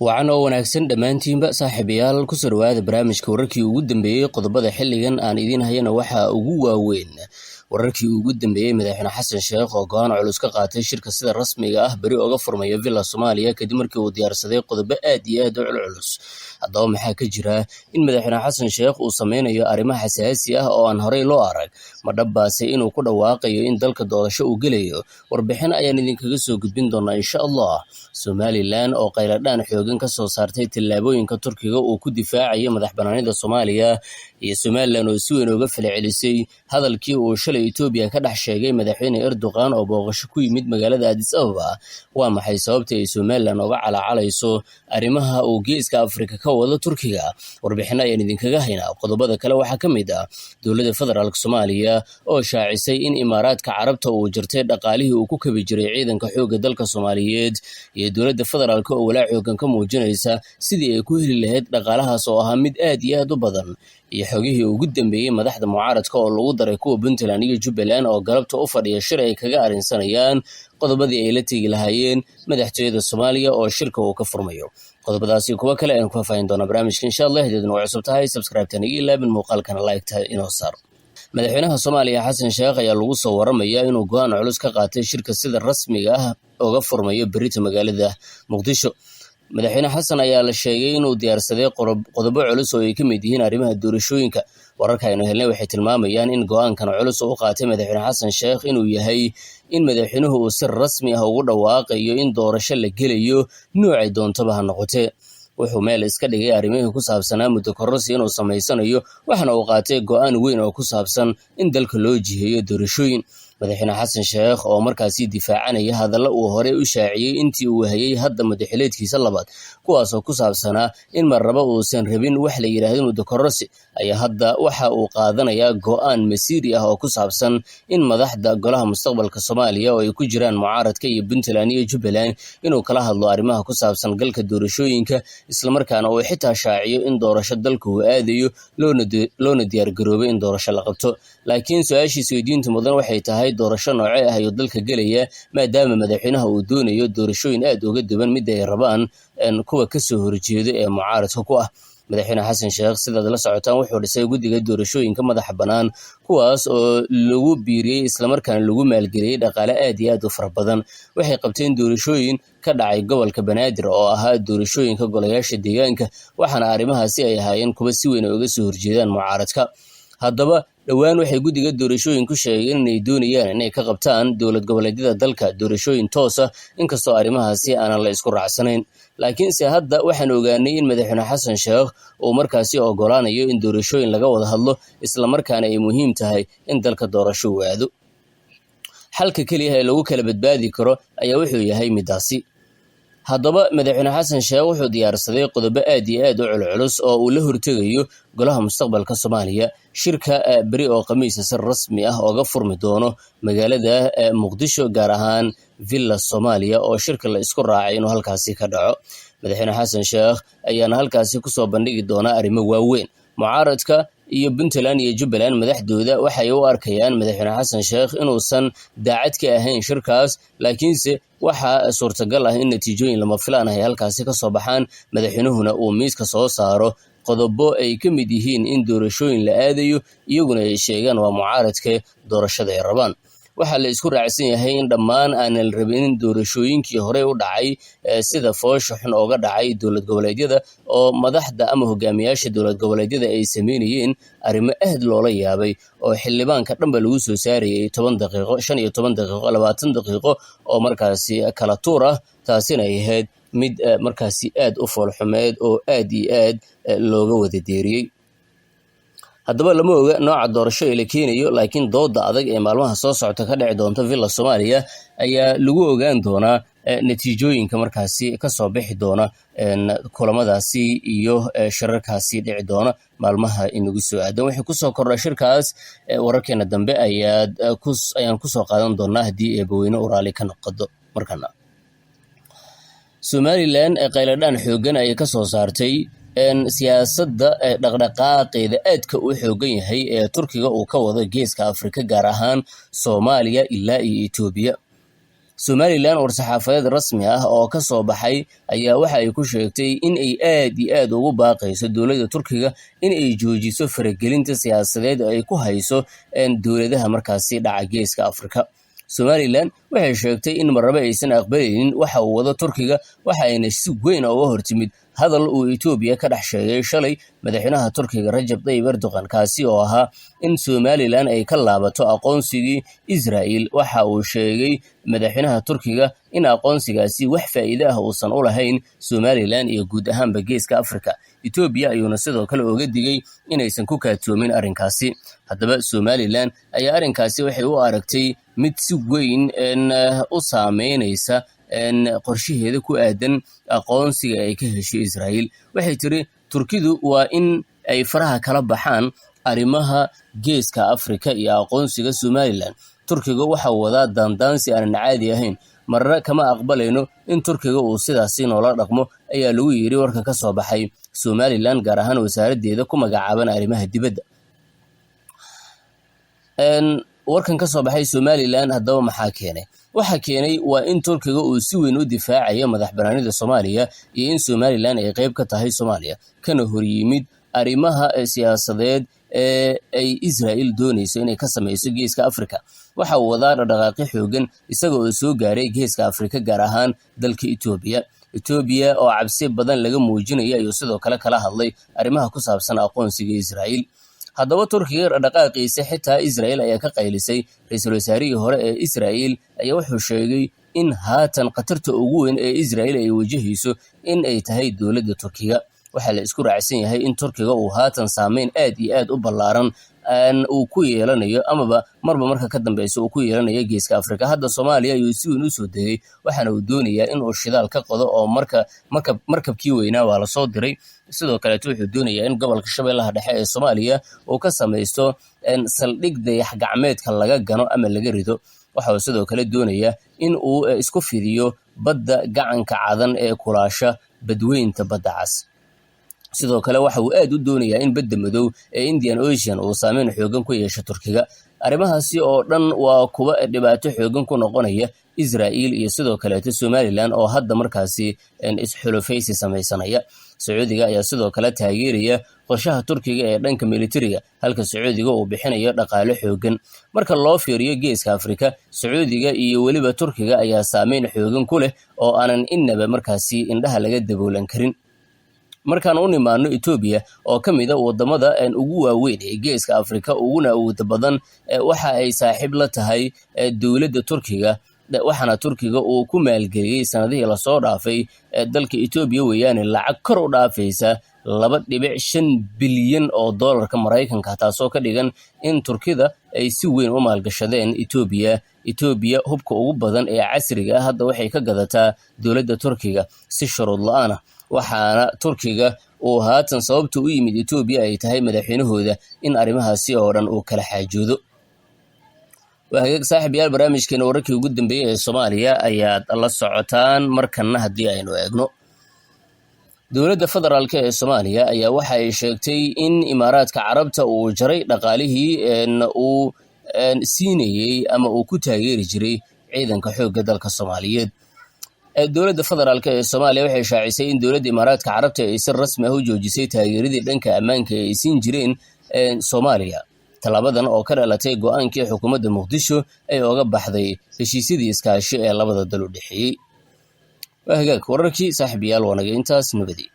Wacan oo wanaagsan dhammaantiinba saaxiibayaal ku soo dhawaada barnaamijka wararkii ugu dambeeyay qodobada xilligan aan idiin hayana waxa ugu waaweyn wararkii ugu dambeeyay madaxweyne xasan sheekh oo go'aan culus ka qaatay shirka sida rasmiga ah bari uga furmaya Villa Soomaaliya kadib markii uu diyaarsaday qodobo aad iyo aad u culus. Haddaba maxaa ka jira in madaxweyne xasan sheekh uu sameynayo arrimo xasaasi ah oo aan horey loo arag? Ma dhabbaase inuu ku dhawaaqayo in dalka doorasho uu gelayo? Warbixin ayaan idinkaga soo gudbin doonaa insha Allah. Somaliland oo qayladhaan xoogan ka soo saartay tallaabooyinka Turkiga uu ku difaacayo madaxbannaanida Soomaaliya iyo Somaliland oo si weyn uga falcelisay hadalkii uu shalay Itoobiya ka dhex sheegay madaxweyne Erdogan oo booqasho ku yimid magaalada Addis Ababa. Waa maxay sababta ay Somaliland uga calaacalayso arrimaha uu geeska Afrika ka wado Turkiga? Warbixin ayaan idinkaga haynaa. Qodobada kale waxaa ka mid ah dowladda federaalka Soomaaliya oo shaacisay in Imaaraadka Carabta uu jirtay dhaqaalihii uu ku kabi jiray ciidanka xoogga dalka Soomaaliyeed iyo dowladda federaalka oo walaac xoogan ka muujinaysa sidii ay ku heli lahayd dhaqaalahaas oo ahaa mid aad iyo aad u badan. iyo xogihii ugu dambeeyay madaxda mucaaradka oo lagu daray kuwa Puntland iyo Jubbaland oo galabta u fadhiya shir ay kaga arrinsanayaan qodobadii ay la tegi lahaayeen madaxtooyada Soomaaliya oo shirka uu ka furmayo. qodobadaasi kuwa kale aan ku faafahin doona barnaamijka insha Allah hadii waa cusub tahay subscribe-tan iyo ilaabin muuqaalkana like-ta inoo saar. madaxweynaha Soomaaliya Xasan Sheekh ayaa lagu soo waramayaa inuu go'aan culus ka qaatay shirka sida rasmiga ah uga furmayo berita magaalada Muqdisho. madaxweyne xasan ayaa la sheegay inuu diyaarsaday qodobo culus oo ay ka mid yihiin arrimaha doorashooyinka. wararka aynu helnay waxay tilmaamayaan in go'aankan culus uu qaatay madaxweyne xasan sheekh inuu yahay in madaxweynuhu uu si rasmi ah ugu dhawaaqayo in doorasho la gelayo noocay doontaba ha noqotee. wuxuu meel iska dhigay arrimihii ku saabsanaa muddo kororsi inuu samaysanayo, waxaana uu qaatay go'aan weyn oo ku saabsan in dalka loo jiheeyo doorashooyin. madaxweyne xasan sheekh oo markaasi difaacanaya hadalla uu hore u shaaciyey intii uu hayay hadda madaxileedkiisa labaad, kuwaas oo ku saabsanaa in marnaba uusan rabin wax la yidhaahdo muddo kororsi, ayaa hadda waxa uu qaadanayaa go'aan masiiri ah oo ku saabsan in madaxda golaha mustaqbalka Soomaaliya oo ay ku jiraan mucaaradka iyo Puntland iyo Jubbaland inuu kala hadlo arrimaha ku saabsan galka doorashooyinka, islamarkaana uu xitaa shaaciyo in doorasho dalka uu aadayo loona diyaargaroobay in doorasho la qabto. laakiin su-aashiisa weydiinta mudan waxay tahay doorasho noocee ah ayuu dalka gelaya, maadaama madaxweynaha uu doonayo doorashooyin aad uga duwan mid ay rabaan kuwa ka soo horjeeda ee mucaaradka ku ah. madaxweyne xasan sheekh sidaad la socotaan wuxuu dhisay guddiga doorashooyinka madaxa bannaan, kuwaas oo lagu biiriyey islamarkaana lagu maalgeliyey dhaqaale aad iyo aad u fara badan. waxay qabteen doorashooyin ka dhacay gobolka Banaadir oo ahaa doorashooyinka golayaasha deegaanka, waxaana arrimahaasi ay ahaayeen kuwa si weyn uga soo horjeedaan mucaaradka. haddaba dhowaan waxay guddiga doorashooyinku sheegeen inay doonayaan inay ka qabtaan dowlad goboleedyada dalka doorashooyin toos ah, inkastoo arrimahaasi aanan la isku raacsanayn. laakiinse hadda waxaan ogaanay in madaxweyne xasan sheekh uu markaasi ogolaanayo in doorashooyin laga wada hadlo, islamarkaana ay muhiim tahay in dalka doorasho uu aado. xalka keliya ee lagu kala badbaadi karo ayaa wuxuu yahay midaasi. haddaba madaxweyne xasan sheekh wuxuu diyaarsaday qodobo aad iyo aad u culculus oo uu la hortegayo golaha mustaqbalka Soomaaliya. shirka bari oo khamiisa si rasmi ah uga furmi doono magaalada Muqdisho, gaar ahaan Villa Soomaaliya oo shirka la isku raacay inuu halkaasi ka dhaco. madaxweyne xasan sheekh ayaana halkaasi kusoo bandhigi doona arrimo waaweyn. mucaaradka iyo Puntland iyo Jubbaland madaxdooda waxay u arkayaan madaxweyne xasan sheekh inuusan daacad ka ahayn shirkaas, laakiinse waxaa suurtagal ah in natiijooyin lama filaan ah ay halkaasi ka soo baxaan, madaxweynuhuna uu miiska soo saaro qodobo ay ka mid yihiin in doorashooyin la aadayo, iyaguna ay sheegaan waa mucaaradka doorashada ay rabaan. waxaa la isku raacsan yahay in dhammaan aanan rabin doorashooyinkii hore u dhacay sida foosha xun ooga dhacay dowlad goboleedyada oo madaxda ama hogaamiyaasha dowlad goboleedyada ay sameynayeen arrimo aad loola yaabay oo xildhibaanka dhanba lagu soo saarayay 10 daqiiqo, 15 daqiiqo, 20 daqiiqo oo markaasi kala tuur ah. taasina ay ahayd mid markaasi aad u foolxumeed oo aad iyo aad looga wada deeriyey. haddaba lama oga nooca doorasho ee la keenayo, laakiin dooda adag ee maalmaha soo socota ka dhici doonta Villa Soomaaliya ayaa lagu ogaan doonaa natiijooyinka markaasi ka soo bixi doona kulamadaasi iyo shirarkaasi dhici doona maalmaha inagu soo aadan. wixii kusoo kordha shirkaas wararkeena dambe ayaan kusoo qaadan doonaa haddii eebaweyne u raali ka noqdo. markana Somaliland qayladhaan xoogan ay ka soo saartay siyaasadda dhaqdhaqaaqeeda aadka u xoogan yahay ee Turkiga uu ka wado geeska Afrika, gaar ahaan Soomaaliya ilaa iyo Itoobiya. Somaliland war-saxaafadeed rasmi ah oo ka soo baxay ayaa waxa ay ku sheegtay in ay aad iyo aad ugu baaqayso dowladda Turkiga in ay joojiso faragelinta siyaasadeed ay ku hayso dowladaha markaasi dhaca Geeska Afrika. Somaliland waxay sheegtay in marnaba aysan aqbalaynin waxa uu wado Turkiga, waxa ayna si weyn uga hortimid hadal uu Itoobiya ka dhex sheegay shalay madaxweynaha Turkiga Rajab Tayyip Erdogan, kaasi oo ahaa in Somaliland ay ka laabato aqoonsigii Israel. Waxa uu sheegay madaxweynaha Turkiga in aqoonsigaasi wax faa'iido ah uusan u lahayn Somaliland iyo guud ahaanba Geeska Afrika. Itoobiya ayuuna sidoo kale uga digay inaysan ku kaatoomin arrinkaasi. Haddaba Somaliland ayaa arrinkaasi waxay u aragtay mid si weyn u saameynaysa qorshaheeda ku aadan aqoonsiga ay ka heshay Israel. Waxay tiri Turkidu waa in ay faraha kala baxaan arrimaha Geeska Afrika iyo aqoonsiga Somaliland. Turkiga waxa uu wadaa daandaansi aan caadi ahayn, marna kama aqbalayno in Turkiga uu sidaasi noola dhaqmo, ayaa lagu yiri warka ka soo baxay Somaliland, gaar ahaan wasaaraddeeda ku magacaaban arrimaha dibadda. Warkan ka soo baxay Somaliland haddaba maxaa keenay? Waxa keenay waa in Turkiga uu si weyn u difaacayo madaxbannaanida Soomaaliya iyo in Somaliland ay qayb ka tahay Soomaaliya, kana hor yimid arrimaha siyaasadeed ee ay Israel doonayso inay ka samayso Geeska Afrika. Waxa uu wadaa dhaqdhaqaaqyo xoogan isaga oo soo gaaray Geeska Afrika, gaar ahaan dalka Itoobiya. Itoobiya oo cabsi badan laga muujinayo ayuu sidoo kale kala hadlay arrimaha ku saabsan aqoonsiga Israel. Haddaba Turkiga dhaqdhaqaaqiisa xitaa Israel ayaa ka qaylisay. Ra'iisul wasaarihii hore ee Israel ayaa wuxuu sheegay in haatan khatarta ugu weyn ee Israel ay wajahayso in ay tahay dowladda Turkiga. Waxaa la isku raacsan yahay in Turkiga uu haatan saameyn aad iyo aad u ballaaran uu ku yeelanayo, amaba marba marka ka dambeysa uu ku yeelanayo Geeska Afrika. Hadda Soomaaliya ayuu si weyn u soo degay, waxaana uu doonayaa in uu shidaal ka qodo oo markabkii weynaa waa la soo diray. Sidoo kaleeto wuxuu doonayaa in gobolka Shabeellaha Dhexe ee Soomaaliya uu ka samaysto saldhig dayax gacmeedka laga gano ama laga rido. Waxa uu sidoo kale doonayaa in uu isku fidiyo badda gacanka cadan ee kulaasha badweynta badda cas. Sidoo kale waxa uu aad u doonayaa in badda madow ee Indian Ocean uu saameyn xoogan ku yeesho Turkiga. Arrimahaasi oo dhan waa kuwa dhibaato xoogan ku noqonaya Israel iyo sidoo kaleeto Somaliland oo hadda markaasi isxulufaysi samaysanaya. Sacuudiga ayaa sidoo kale taageeraya qorshaha Turkiga ee dhanka militariga, halka Sacuudiga uu bixinayo dhaqaale xoogan. Marka loo fiiriyo Geeska Afrika, Sacuudiga iyo weliba Turkiga ayaa saameyn xoogan ku leh oo aanan innaba markaasi indhaha laga daboolan karin. Markaan u nimaano Itoobiya oo ka mid ah wadamada ugu waaweyn ee Geeska Afrika uguna awoodda badan, waxa ay saaxiib la tahay dowladda Turkiga, waxaana Turkiga uu ku maalgeliyey sanadihii lasoo dhaafay dalka Itoobiya weeyaane lacag kor u dhaafaysa 2.5 bilyan oo doolarka Maraykanka, taasoo ka dhigan in Turkida ay si weyn u maalgashadeen Itoobiya. Itoobiya hubka ugu badan ee casriga ah hadda waxay ka gadataa dowladda Turkiga si shuruud la'aan ah, waxaana Turkiga uu haatan sababta u yimid Itoobiya ay tahay madaxweynahooda in arrimahaasi oo dhan uu kala xaajoodo. Waa saaxiibayaal, barnaamijkeena wararkii ugu dambeeyay ee Soomaaliya ayaad la socotaan. Markana haddii aynu eegno, dowladda federaalka ee Soomaaliya ayaa waxa ay sheegtay in Imaaraadka Carabta uu jaray dhaqaalihii uu siinayay ama uu ku taageeri jiray ciidanka xoogga dalka Soomaaliyeed. Dowladda federaalka ee Soomaaliya waxay shaacisay in dowladda Imaaraadka Carabta ay si rasmi ah u joojisay taageeradii dhanka ammaanka ee ay siin jireen Soomaaliya. Talaabadan oo ka dhalatay go'aankii xukuumadda Muqdisho ay uga baxday heshiisyadii iskaashi ee labada dal u dhexeeyay. Waa hagaag wararkii saaxiibayaal, wanaga intaas nabadi.